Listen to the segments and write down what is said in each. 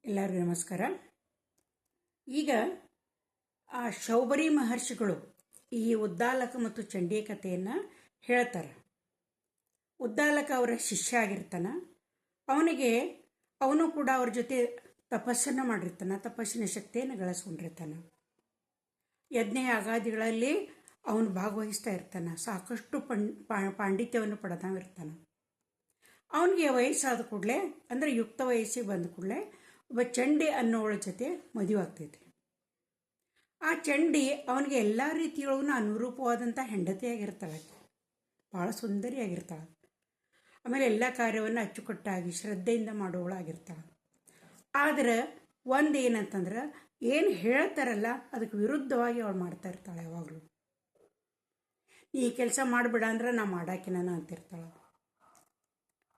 ಎಲ್ಲರಿಗೂ ನಮಸ್ಕಾರ. ಈಗ ಆ ಶೌಬರಿ ಮಹರ್ಷಿಗಳು ಈ ಉದ್ದಾಲಕ ಮತ್ತು ಚಂಡಿ ಕಥೆಯನ್ನು ಹೇಳ್ತಾರೆ. ಉದ್ದಾಲಕ ಅವರ ಶಿಷ್ಯ ಆಗಿರ್ತಾನೆ. ಅವನು ಕೂಡ ಅವ್ರ ಜೊತೆ ತಪಸ್ಸನ್ನು ಮಾಡಿರ್ತಾನೆ, ತಪಸ್ಸಿನ ಶಕ್ತಿಯನ್ನು ಗಳಿಸ್ಕೊಂಡಿರ್ತಾನೆ. ಯಜ್ಞ ಯಾಗಾದಿಗಳಲ್ಲಿ ಅವನು ಭಾಗವಹಿಸ್ತಾ ಇರ್ತಾನೆ. ಸಾಕಷ್ಟು ಪಾಂಡಿತ್ಯವನ್ನು ಪಡೆದವಿರ್ತಾನೆ. ಅವನಿಗೆ ವಯಸ್ಸಾದ ಕೂಡಲೇ, ಅಂದರೆ ಯುಕ್ತ ವಯಸ್ಸಿಗೆ ಬಂದ ಕೂಡಲೇ ಒಬ್ಬ ಚಂಡಿ ಅನ್ನೋಳ ಜೊತೆ ಮದುವೆ ಆಗ್ತೈತಿ. ಆ ಚಂಡಿ ಅವನಿಗೆ ಎಲ್ಲ ರೀತಿಯೊಳಗೂ ಅನುರೂಪವಾದಂಥ ಹೆಂಡತಿಯಾಗಿರ್ತಾಳೆ. ಭಾಳ ಸುಂದರಿಯಾಗಿರ್ತಾಳೆ. ಆಮೇಲೆ ಎಲ್ಲ ಕಾರ್ಯವನ್ನು ಅಚ್ಚುಕಟ್ಟಾಗಿ ಶ್ರದ್ಧೆಯಿಂದ ಮಾಡೋಳಾಗಿರ್ತಾಳೆ. ಆದರೆ ಒಂದು ಏನಂತಂದ್ರೆ, ಏನು ಹೇಳ್ತಾರಲ್ಲ ಅದಕ್ಕೆ ವಿರುದ್ಧವಾಗಿ ಅವಳು ಮಾಡ್ತಾ ಇರ್ತಾಳೆ. ಯಾವಾಗಲೂ ನೀ ಈ ಕೆಲಸ ಮಾಡಿಬಿಡ ಅಂದ್ರೆ ನಾ ಮಾಡಾಕಿನ ಅಂತಿರ್ತಾಳೆ.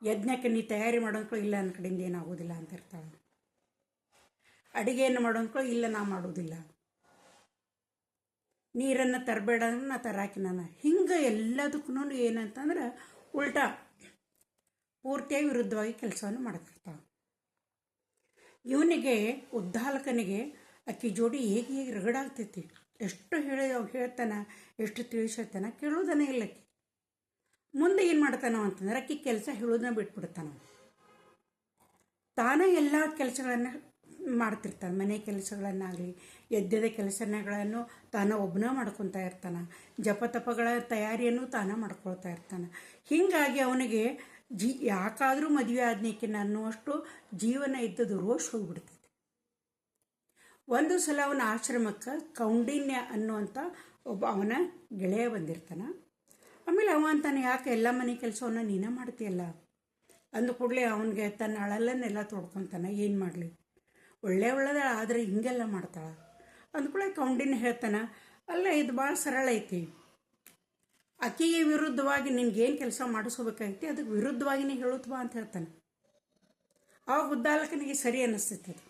ಯಜ್ಞಕ್ಕೆ ನೀ ತಯಾರಿ ಮಾಡೋದ್ಕೊಳ್ಳೋ, ಇಲ್ಲ ನನ್ನ ಕಡೆಯಿಂದ ಏನಾಗೋದಿಲ್ಲ ಅಂತಿರ್ತಾಳೆ. ಅಡುಗೆಯನ್ನು ಮಾಡೋದ್ಕೊಳ್ಳೋ, ಇಲ್ಲ ನಾ ಮಾಡೋದಿಲ್ಲ. ನೀರನ್ನು ತರಬೇಡ ಅಂದ್ರೆ ನಾ ತರಾಕಿ ನಾನು. ಹಿಂಗೆ ಎಲ್ಲದಕ್ಕೂ ಏನಂತಂದ್ರೆ ಉಲ್ಟಾ ಪೂರ್ತಿಯಾಗಿ ವಿರುದ್ಧವಾಗಿ ಕೆಲಸವನ್ನು ಮಾಡ್ತಿರ್ತಾಳೆ. ಇವನಿಗೆ ಉದ್ದಾಲಕನಿಗೆ ಅಕ್ಕಿ ಜೋಡಿ ಹೇಗೆ ರಗಡಾಗ್ತೈತಿ. ಎಷ್ಟು ಹೇಳ್ತಾನೆ, ಎಷ್ಟು ತಿಳಿಸಿರ್ತಾನೆ, ಕೇಳೋದನ್ನೇ ಇಲ್ಲ. ಅಕ್ಕಿ ಮುಂದೆ ಏನು ಮಾಡ್ತಾನೋ ಅಂತಂದ್ರೆ, ಅಕ್ಕಿ ಕೆಲಸ ಹೇಳೋದನ್ನ ಬಿಟ್ಬಿಡ್ತಾನ. ತಾನೇ ಎಲ್ಲ ಕೆಲಸಗಳನ್ನು ಮಾಡ್ತಿರ್ತಾನೆ. ಮನೆ ಕೆಲಸಗಳನ್ನಾಗಲಿ, ಯಜ್ಞದ ಕೆಲಸಗಳನ್ನು ತಾನು ಒಬ್ಬನೇ ಮಾಡ್ಕೊತಾ ಇರ್ತಾನೆ. ಜಪತಪಗಳ ತಯಾರಿಯನ್ನು ತಾನೇ ಮಾಡ್ಕೊಳ್ತಾ ಇರ್ತಾನೆ. ಹೀಗಾಗಿ ಅವನಿಗೆ ಯಾಕಾದರೂ ಮದುವೆ ಆದ್ನೇಕಿನ ಅನ್ನುವಷ್ಟು ಜೀವನ ಇದ್ದದ್ದು ರೋಷ್ ಹೋಗಿಬಿಡ್ತೈತಿ. ಒಂದು ಸಲ ಅವನ ಆಶ್ರಮಕ್ಕೆ ಕೌಂಡಿನ್ಯ ಅನ್ನುವಂಥ ಒಬ್ಬ ಅವನ ಗೆಳೆಯ ಬಂದಿರ್ತಾನೆ. ಆಮೇಲೆ ಅವ ಅಂತಾನೆ, ಯಾಕೆ ಎಲ್ಲ ಮನೆ ಕೆಲಸವನ್ನು ನೀನೇ ಮಾಡ್ತೀಯಲ್ಲ ಅಂದ ಕೂಡಲೇ ಅವನಿಗೆ ತನ್ನ ಅಳಲನ್ನೆಲ್ಲ ತೊಡ್ಕೊತಾನೆ. ಏನು ಮಾಡಲಿ, ಒಳ್ಳೆಯದ ಆದರೆ ಹಿಂಗೆಲ್ಲ ಮಾಡ್ತಾಳೆ ಅಂದ್ಕೂಳೆ ಕೌಂಡಿನ ಹೇಳ್ತಾನೆ, ಅಲ್ಲ ಇದು ಭಾಳ ಸರಳ ಐತಿ. ಆಕೆಗೆ ವಿರುದ್ಧವಾಗಿ ನಿನ್ಗೇನು ಕೆಲಸ ಮಾಡಿಸ್ಕೋಬೇಕಾಗೈತಿ ಅದಕ್ಕೆ ವಿರುದ್ಧವಾಗಿನೇ ಹೇಳುತ್ತ ಬಾ ಅಂತ ಹೇಳ್ತಾನೆ. ಆವಾಗ ಉದ್ದಾಲಕನಿಗೆ ಸರಿ ಅನ್ನಿಸ್ತೈತಿ ಅದು.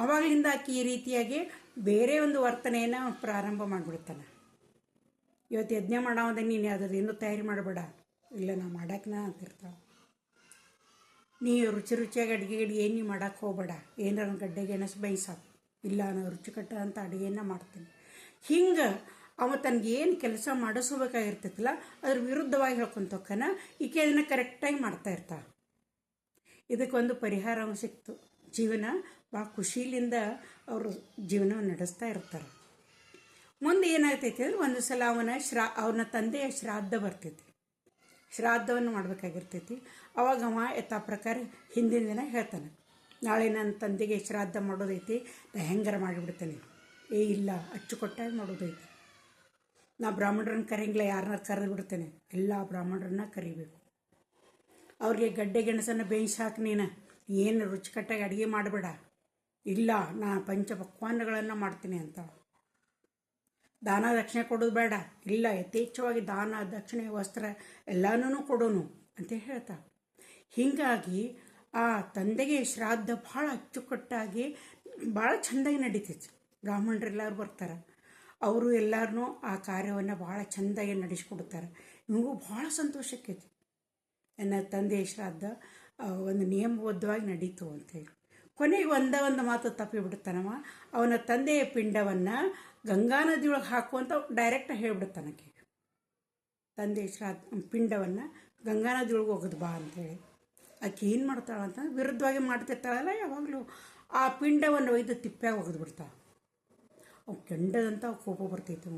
ಆವಾಗಲಿಂದ ಆಕೆ ಈ ರೀತಿಯಾಗಿ ಬೇರೆ ಒಂದು ವರ್ತನೆಯನ್ನು ಪ್ರಾರಂಭ ಮಾಡಿಬಿಡ್ತಾನೆ. ಇವತ್ತು ಯಜ್ಞ ಮಾಡೋದ ನೀನು ಯಾವುದೇನು ತಯಾರಿ ಮಾಡಬೇಡ, ಇಲ್ಲ ನಾ ಮಾಡಾಕಿನ ಅಂತಿರ್ತಾಳೆ. ನೀ ರುಚಿಯಾಗಿ ಅಡುಗೆ ಏನು ನೀ ಮಾಡೋಕ್ಕೆ ಹೋಗಬೇಡ, ಏನಾರ ಗಡ್ಡೆ ಗೆಣಸು ಬೇಯಿಸಾಕು, ಇಲ್ಲ ನಾನು ರುಚಿಕಟ್ಟ ಅಂತ ಅಡುಗೆಯನ್ನು ಮಾಡ್ತೀನಿ. ಹಿಂಗೆ ಅವ ತನಗೇನು ಕೆಲಸ ಮಾಡಿಸ್ಕೋಬೇಕಾಗಿರ್ತೈತಲ್ಲ ಅದ್ರ ವಿರುದ್ಧವಾಗಿ ಹೇಳ್ಕೊಂತಕ್ಕನ ಈಕೆ ಅದನ್ನು ಕರೆಕ್ಟಾಗಿ ಮಾಡ್ತಾ ಇರ್ತಾಳೆ. ಇದಕ್ಕೊಂದು ಪರಿಹಾರ ಸಿಕ್ತು. ಜೀವನ ಭಾಳ ಖುಷಿಲಿಂದ ಅವರು ಜೀವನ ನಡೆಸ್ತಾ ಇರ್ತಾರೆ. ಮುಂದೆ ಏನಾಗ್ತೈತಿ ಅಂದ್ರೆ, ಒಂದು ಸಲ ಅವನ ತಂದೆಯ ಶ್ರಾದ್ದ ಬರ್ತೈತಿ. ಶ್ರಾದ್ದವನ್ನು ಮಾಡಬೇಕಾಗಿರ್ತೈತಿ. ಅವಾಗ ಅವ ಯಥಾ ಪ್ರಕಾರ ಹಿಂದಿನ ದಿನ ಹೇಳ್ತಾನೆ, ನಾಳೆ ನನ್ನ ತಂದೆಗೆ ಶ್ರಾದ್ದ ಮಾಡೋದೈತಿ, ನಾ ಹೆಂಗಾರ ಮಾಡಿಬಿಡ್ತೇನೆ. ಇಲ್ಲ, ಅಚ್ಚುಕಟ್ಟಾಗಿ ಮಾಡೋದೈತಿ. ನಾ ಬ್ರಾಹ್ಮಣರನ್ನ ಕರೆಯಂಗಿಲ್ಲ, ಯಾರನ್ನ ಕರೆದು ಬಿಡ್ತೇನೆ. ಎಲ್ಲ ಬ್ರಾಹ್ಮಣರನ್ನ ಕರಿಬೇಕು. ಅವ್ರಿಗೆ ಗಡ್ಡೆ ಗೆಣಸನ್ನು ಬೇಯಿಸಿ ಹಾಕಿ, ನೀನು ಏನು ರುಚಿಕಟ್ಟಾಗಿ ಅಡುಗೆ ಮಾಡಬೇಡ, ಇಲ್ಲ ನಾ ಪಂಚಪಕ್ವಾನ್ನಗಳನ್ನು ಮಾಡ್ತೀನಿ ಅಂತ. ದಾನ ದಕ್ಷಿಣೆ ಕೊಡೋದು ಬೇಡ, ಇಲ್ಲ ಯಥೇಚ್ಛವಾಗಿ ದಾನ ದಕ್ಷಿಣೆ ವಸ್ತ್ರ ಎಲ್ಲನೂ ಕೊಡೋನು ಅಂತ ಹೇಳ್ತಾ. ಹೀಗಾಗಿ ಆ ತಂದೆಗೆ ಶ್ರಾದ್ದ ಭಾಳ ಅಚ್ಚುಕಟ್ಟಾಗಿ ಭಾಳ ಚೆಂದಾಗಿ ನಡೀತೈತಿ. ಬ್ರಾಹ್ಮಣರೆಲ್ಲರೂ ಬರ್ತಾರೆ. ಅವರು ಎಲ್ಲರೂ ಆ ಕಾರ್ಯವನ್ನು ಭಾಳ ಚೆಂದಾಗಿ ನಡೆಸ್ಕೊಡ್ತಾರೆ. ನಿಮಗೂ ಭಾಳ ಸಂತೋಷಕ್ಕೈತಿ. ನನ್ನ ತಂದೆಯ ಶ್ರಾದ್ದ ಒಂದು ನಿಯಮಬದ್ಧವಾಗಿ ನಡೀತು ಅಂತೇಳಿ. ಕೊನೆಗೆ ಒಂದು ಮಾತು ತಪ್ಪಿಬಿಡ್ತಾನವ. ಅವನ ತಂದೆಯ ಪಿಂಡವನ್ನು ಗಂಗಾ ನದಿಯೊಳಗೆ ಹಾಕುವಂತ ಡೈರೆಕ್ಟ್ ಹೇಳ್ಬಿಡ್ತಾನಕ್ಕೆ. ತಂದೆಯ ಪಿಂಡವನ್ನು ಗಂಗಾ ನದಿಯೊಳಗೆ ಹೋಗೋದು ಬಾ ಅಂತೇಳಿ. ಆಕೆ ಏನು ಮಾಡ್ತಾಳೆ ಅಂತಂದ್ರೆ, ವಿರುದ್ಧವಾಗಿ ಮಾಡ್ತಿರ್ತಾಳಲ್ಲ ಯಾವಾಗಲೂ, ಆ ಪಿಂಡವನ್ನು ಒಯ್ದು ತಿಪ್ಪ್ಯಾಗ ಒಗೆದು ಬಿಡ್ತಾಳೆ. ಅವು ಕೆಂಡದಂತ ಕೋಪ ಬರ್ತೈತೆ.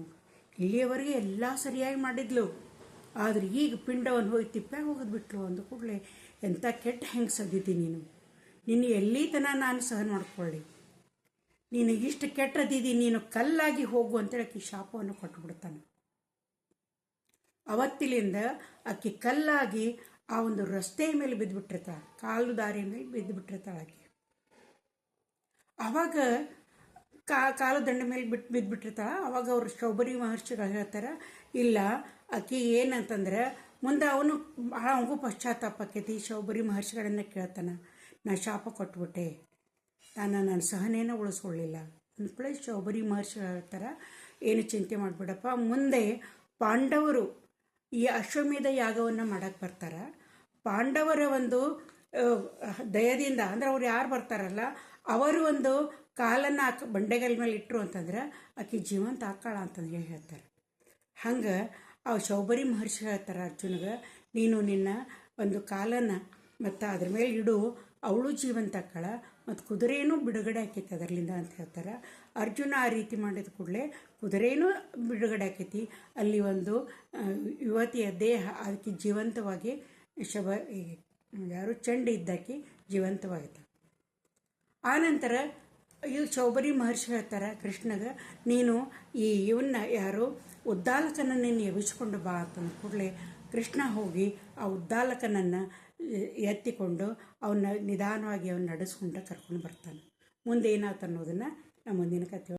ಇಲ್ಲಿಯವರೆಗೆ ಎಲ್ಲ ಸರಿಯಾಗಿ ಮಾಡಿದ್ಲು, ಆದರೆ ಈಗ ಪಿಂಡವನ್ನು ಹೋಗಿ ತಿಪ್ಪ್ಯಾಗ ಒಗೆದ್ಬಿಟ್ಲು ಅಂದ ಕೂಡಲೇ, ಎಂಥ ಕೆಟ್ಟ ಹೆಂಗೆ ಸದ್ದಿದ್ದಿ ನೀನು ಎಲ್ಲಿ ತನಕ ನಾನು ಸಹನ ಮಾಡ್ಕೊಳ್ಳಿ, ನೀನು ಇಷ್ಟು ಕೆಟ್ಟದಿದ್ದಿ, ನೀನು ಕಲ್ಲಾಗಿ ಹೋಗು ಅಂತೇಳಿ ಆಕೆ ಶಾಪವನ್ನು ಕೊಟ್ಟುಬಿಡ್ತಾನೆ. ಅವತ್ತಿಲಿಂದ ಆಕೆ ಕಲ್ಲಾಗಿ ಆ ಒಂದು ರಸ್ತೆಯ ಮೇಲೆ ಬಿದ್ದುಬಿಟ್ಟಿರ್ತಾಳೆ, ಕಾಲು ದಾರಿಯ ಮೇಲೆ ಬಿದ್ದುಬಿಟ್ಟಿರ್ತಾಳೆ ಆಕೆ. ಆವಾಗ ಕಾಲು ದಂಡ ಮೇಲೆ ಬಿದ್ದುಬಿಟ್ಟಿರ್ತಾಳೆ. ಆವಾಗ ಅವರು ಶೌಬರಿ ಮಹರ್ಷಿಗಳು ಹೇಳ್ತಾರೆ, ಇಲ್ಲ ಆಕೆ ಏನಂತಂದ್ರೆ ಮುಂದೆ ಅವನಿಗೂ ಪಶ್ಚಾತ್ತಾಪ ಆಕೈತಿ. ಶೌಬರಿ ಮಹರ್ಷಿಗಳನ್ನು ಕೇಳ್ತಾನೆ, ನಾ ಶಾಪ ಕೊಟ್ಬಿಟ್ಟೆ, ನನ್ನ ಸಹನೆಯನ್ನು ಉಳಿಸ್ಕೊಳ್ಳಿಲ್ಲ ಅಂದ್ಕೊಳ್ಳಿ. ಶೌಬರಿ ಮಹರ್ಷಿಗಳು ಹೇಳ್ತಾರೆ, ಏನು ಚಿಂತೆ ಮಾಡಿಬಿಡಪ್ಪ, ಮುಂದೆ ಪಾಂಡವರು ಈ ಅಶ್ವಮೇಧ ಯಾಗವನ್ನು ಮಾಡಕ್ಕೆ ಬರ್ತಾರೆ. ಪಾಂಡವರ ಒಂದು ದಯದಿಂದ ಅಂದ್ರೆ ಅವ್ರು ಯಾರು ಬರ್ತಾರಲ್ಲ ಅವರು ಒಂದು ಕಾಲನ್ನು ಬಂಡೆಗಲ್ ಮೇಲೆ ಇಟ್ಟರು ಅಂತಂದ್ರೆ ಆಕೆ ಜೀವಂತ ಆಕಾಳ ಅಂತಂದು ಹೇಳ್ತಾರೆ. ಹಂಗೆ ಆ ಶೌಬರಿ ಮಹರ್ಷಿ ಹೇಳ್ತಾರೆ ಅರ್ಜುನ್ಗೆ, ನೀನು ನಿನ್ನ ಒಂದು ಕಾಲನ್ನು ಮತ್ತು ಅದ್ರ ಮೇಲೆ ಇಡು, ಅವಳು ಜೀವಂತ ಆಕಾಳ ಮತ್ತು ಕುದುರೆಯೂ ಬಿಡುಗಡೆ ಆಕೈತಿ ಅದರಲ್ಲಿಂದ ಅಂತ ಹೇಳ್ತಾರೆ. ಅರ್ಜುನ ಆ ರೀತಿ ಮಾಡಿದ ಕೂಡಲೇ ಕುದುರೆಯೂ ಬಿಡುಗಡೆ ಆಕೈತಿ. ಅಲ್ಲಿ ಒಂದು ಯುವತಿಯ ದೇಹ ಅದಕ್ಕೆ ಜೀವಂತವಾಗಿ ಯಾರು ಚಂಡಿ ಇದ್ದಾಕಿ ಜೀವಂತವಾಗೈತೆ. ಆನಂತರ ಇವು ಶೌಬರಿ ಮಹರ್ಷಿ ಹೇಳ್ತಾರೆ ಕೃಷ್ಣಗೆ, ನೀನು ಇವನ್ನ ಯಾರು ಉದ್ದಾಲಕನನ್ನು ನೀನು ಎಬ್ಬಿಸ್ಕೊಂಡು ಬಾ ಅಂತಂದ ಕೂಡಲೇ ಕೃಷ್ಣ ಹೋಗಿ ಆ ಉದ್ದಾಲಕನನ್ನು ಎತ್ತಿಕೊಂಡು ಅವನ್ನ ನಿಧಾನವಾಗಿ ಅವನ್ನ ನಡೆಸ್ಕೊಂಡು ಕರ್ಕೊಂಡು ಬರ್ತಾನೆ. ಮುಂದೆ ಏನಾಯ್ತು ಅನ್ನೋದನ್ನು ನಮ್ಮ ಮುಂದಿನ ಕಥೆ